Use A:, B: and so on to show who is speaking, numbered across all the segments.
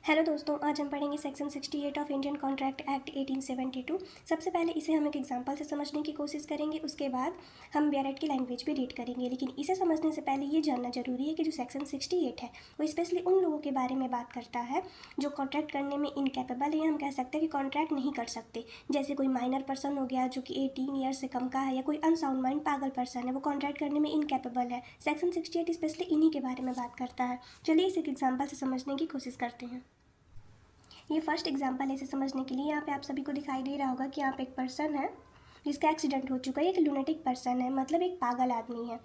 A: Hello दोस्तों, आज हम पढ़ेंगे section 68 of Indian contract act 1872। सबसे पहले इसे हम एक एग्जांपल से समझने की कोशिश करेंगे, उसके बाद हम बेयरट की लैंग्वेज भी रीड करेंगे। लेकिन इसे समझने से पहले ये जानना जरूरी है कि जो सेक्शन 68 है वो स्पेशली उन लोगों के बारे में बात करता है जो कॉन्ट्रैक्ट करने में इनकेपेबल है। हम कह सकते हैं कि कॉन्ट्रैक्ट नहीं कर सकते, जैसे कोई माइनर पर्सन हो गया जो कि 18 ईयर्स से कम का है, या कोई अनसाउंड माइंड पागल पर्सन है, वो कॉन्ट्रैक्ट करने में इनकेपेबल है। सेक्शन 68 स्पेशली इन्हीं के बारे में बात करता है। चलिए इसे एक एग्जाम्पल से समझने की कोशिश करते हैं। ये फर्स्ट एग्जांपल है इसे समझने के लिए। यहाँ पे आप सभी को दिखाई दे रहा होगा कि यहाँ पे एक पर्सन है जिसका एक्सीडेंट हो चुका है। एक लूनेटिक पर्सन है, मतलब एक पागल आदमी है।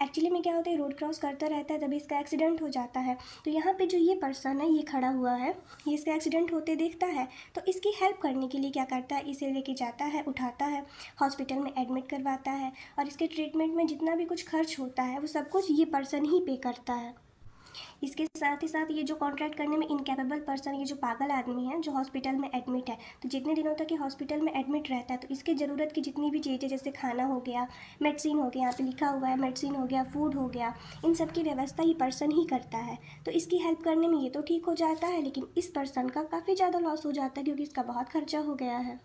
A: एक्चुअली में क्या होता है, रोड क्रॉस करता रहता है तभी इसका एक्सीडेंट हो जाता है। तो यहाँ पे जो ये पर्सन है ये खड़ा हुआ है, ये इसका एक्सीडेंट होते देखता है तो इसकी हेल्प करने के लिए क्या करता है, इसे लेके जाता है, उठाता है, हॉस्पिटल में एडमिट करवाता है और इसके ट्रीटमेंट में जितना भी कुछ खर्च होता है वो सब कुछ ये पर्सन ही पे करता है। इसके साथ ही साथ ये जो कॉन्ट्रैक्ट करने में इनकेपेबल पर्सन, ये जो पागल आदमी है जो हॉस्पिटल में एडमिट है, तो जितने दिनों तक ये हॉस्पिटल में एडमिट रहता है तो इसके ज़रूरत की जितनी भी चीज़ें, जैसे खाना हो गया, मेडिसिन हो गया, यहाँ पे लिखा हुआ है मेडिसिन हो गया, फूड हो गया, इन सब की व्यवस्था ये पर्सन ही करता है। तो इसकी हेल्प करने में ये तो ठीक हो जाता है, लेकिन इस पर्सन का काफ़ी ज़्यादा लॉस हो जाता है क्योंकि इसका बहुत खर्चा हो गया है।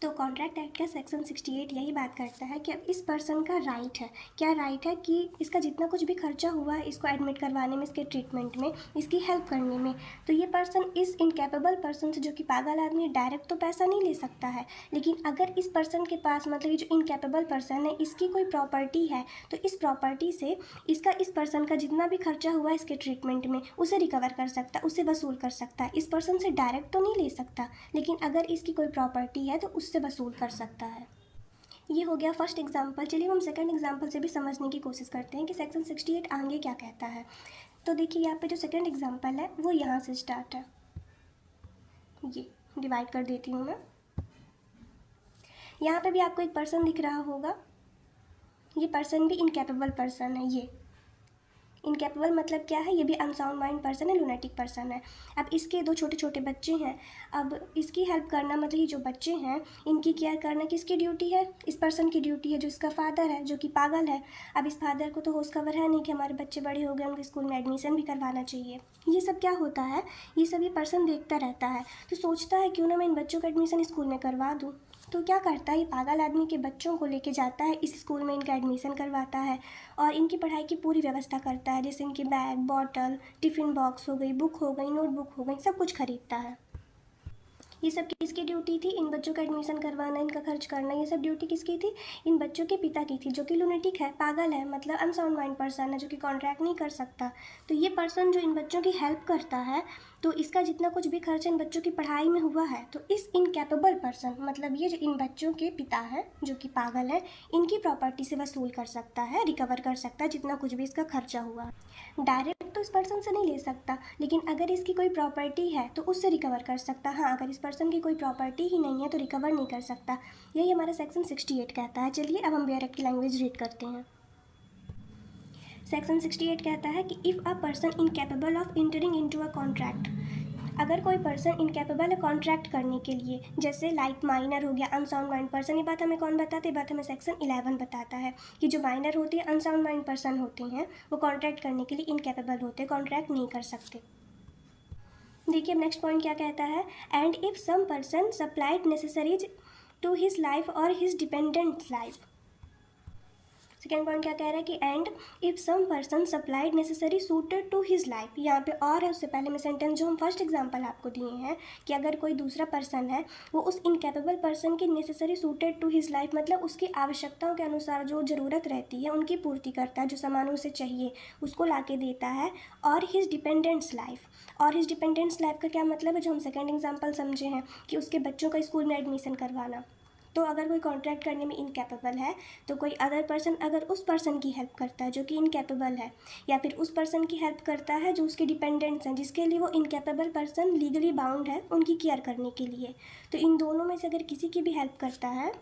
A: तो कॉन्ट्रैक्ट एक्ट का सेक्शन 68 यही बात करता है कि अब इस पर्सन का राइट है, क्या राइट है कि इसका जितना कुछ भी खर्चा हुआ है इसको एडमिट करवाने में, इसके ट्रीटमेंट में, इसकी हेल्प करने में, तो ये पर्सन इस इनकेपेबल पर्सन से, जो कि पागल आदमी, डायरेक्ट तो पैसा नहीं ले सकता है। लेकिन अगर इस पर्सन के पास, मतलब ये जो इनकेपेबल पर्सन है, इसकी कोई प्रॉपर्टी है तो इस प्रॉपर्टी से इसका, इस पर्सन का जितना भी खर्चा हुआ है इसके ट्रीटमेंट में, उसे रिकवर कर सकता है, उसे वसूल कर सकता है। इस पर्सन से डायरेक्ट तो नहीं ले सकता, लेकिन अगर इसकी कोई प्रॉपर्टी है तो उससे वसूल कर सकता है। ये हो गया फर्स्ट एग्जाम्पल। चलिए हम सेकंड एग्जाम्पल से भी समझने की कोशिश करते हैं कि सेक्शन 68 आगे क्या कहता है। तो देखिए यहाँ पे जो सेकंड एग्जाम्पल है वो यहाँ से स्टार्ट है। ये डिवाइड कर देती हूँ मैं। यहाँ पे भी आपको एक पर्सन दिख रहा होगा, ये पर्सन भी इनकेपेबल पर्सन है। ये इनकेपेबल मतलब क्या है, ये भी अनसाउंड माइंड पर्सन है, लूनेटिक पर्सन है। अब इसके दो छोटे छोटे बच्चे हैं, अब इसकी हेल्प करना, मतलब ये जो बच्चे हैं इनकी केयर करना किसकी ड्यूटी है, इस पर्सन की ड्यूटी है जो इसका फादर है, जो कि पागल है। अब इस फादर को तो होश खबर है नहीं कि हमारे बच्चे बड़े हो गए, उनको स्कूल में एडमिशन भी करवाना चाहिए। ये सब क्या होता है, ये सब ये पर्सन देखता रहता है, तो सोचता है क्यों ना मैं इन बच्चों का एडमिशन स्कूल में करवा दूँ। तो क्या करता है, ये पागल आदमी के बच्चों को लेके जाता है, इस स्कूल में इनका एडमिशन करवाता है और इनकी पढ़ाई की पूरी व्यवस्था करता है, जैसे इनके बैग, बॉटल, टिफ़िन बॉक्स हो गई, बुक हो गई, नोटबुक हो गई, सब कुछ खरीदता है। ये सब किसकी ड्यूटी थी, इन बच्चों का एडमिशन करवाना, इनका खर्च करना, ये सब ड्यूटी किसकी थी, इन बच्चों के पिता की थी, जो कि लूनेटिक है, पागल है, मतलब अनसाउंड माइंड पर्सन है, जो कि कॉन्ट्रैक्ट नहीं कर सकता। तो ये पर्सन जो इन बच्चों की हेल्प करता है, तो इसका जितना कुछ भी खर्च इन बच्चों की पढ़ाई में हुआ है, तो इस इनकेपेबल पर्सन, मतलब ये जो इन बच्चों के पिता हैं जो कि पागल है, इनकी प्रॉपर्टी से वसूल कर सकता है, रिकवर कर सकता है जितना कुछ भी इसका खर्चा हुआ। डायरेक्ट तो इस पर्सन से नहीं ले सकता, लेकिन अगर इसकी कोई प्रॉपर्टी है तो उससे रिकवर कर सकता। हाँ, अगर इस पर्सन की कोई प्रॉपर्टी ही नहीं है तो रिकवर नहीं कर सकता। यही हमारा सेक्शन 68 कहता है। चलिए अब हम बेयरट की लैंग्वेज रीड करते हैं। सेक्शन 68 कहता है कि if a person incapable of entering into a contract, अगर कोई पर्सन इनकेपेबल है कॉन्ट्रैक्ट करने के लिए, जैसे लाइक माइनर हो गया, अनसाउंड माइंड पर्सन, ये बात हमें कौन बताते हैं, बात हमें सेक्शन 11 बताता है कि जो माइनर होती है, अनसाउंड माइंड पर्सन होते हैं, वो कॉन्ट्रैक्ट करने के लिए इनकेपेबल होते हैं, कॉन्ट्रैक्ट नहीं कर सकते। देखिए अब नेक्स्ट पॉइंट क्या कहता है, and if some person supplied necessaries to his life और his dependent life. Second point क्या कह रहा है कि and if some person supplied necessary suited to his life. यहाँ पे और है, उससे पहले में सेंटेंस जो हम फर्स्ट एग्जांपल आपको दिए हैं कि अगर कोई दूसरा पर्सन है वो उस इनकेपेबल पर्सन की necessary suited to his life, मतलब उसकी आवश्यकताओं के अनुसार जो ज़रूरत रहती है उनकी पूर्ति करता है, जो सामान उसे चाहिए उसको ला के देता है, और हिज डिपेंडेंट्स लाइफ। और हिज डिपेंडेंट्स लाइफ का क्या मतलब है, जो हम सेकेंड एग्जाम्पल समझे हैं कि उसके बच्चों का स्कूल में एडमिशन करवाना। तो अगर कोई कॉन्ट्रैक्ट करने में इनकेपेबल है तो कोई अदर पर्सन अगर उस पर्सन की हेल्प करता है जो कि इनकेपेबल है, या फिर उस पर्सन की हेल्प करता है जो उसके डिपेंडेंट्स हैं, जिसके लिए वो इनकेपेबल पर्सन लीगली बाउंड है उनकी केयर करने के लिए, तो इन दोनों में से अगर किसी की भी हेल्प करता है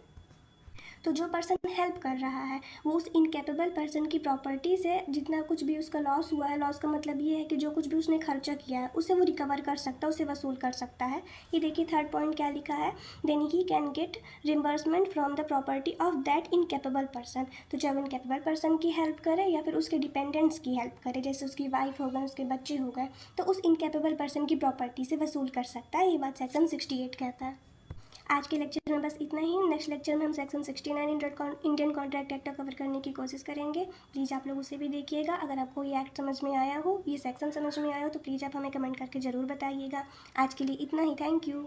A: तो जो पर्सन हेल्प कर रहा है वो उस इनकेपेबल पर्सन की प्रॉपर्टी से जितना कुछ भी उसका लॉस हुआ है, लॉस का मतलब ये है कि जो कुछ भी उसने खर्चा किया है उसे वो रिकवर कर सकता है, उसे वसूल कर सकता है। ये देखिए थर्ड पॉइंट क्या लिखा है, then he can get reimbursement from the property of that incapable person. तो जब इनकेपेबल पर्सन की हेल्प करे या फिर उसके डिपेंडेंट्स की हेल्प करे, जैसे उसकी वाइफ हो गए, उसके बच्चे हो गए, तो उस इनकेपेबल पर्सन की प्रॉपर्टी से वसूल कर सकता है। ये बात सेक्शन 68 कहता है। आज के लेक्चर में बस इतना ही। नेक्स्ट लेक्चर में हम section 69 Indian contract act cover करने की कोशिश करेंगे। प्लीज़ आप लोग उसे भी देखिएगा। अगर आपको ये एक्ट समझ में आया हो, ये सेक्शन समझ में आया हो, तो प्लीज़ आप हमें कमेंट करके ज़रूर बताइएगा। आज के लिए इतना ही। Thank you.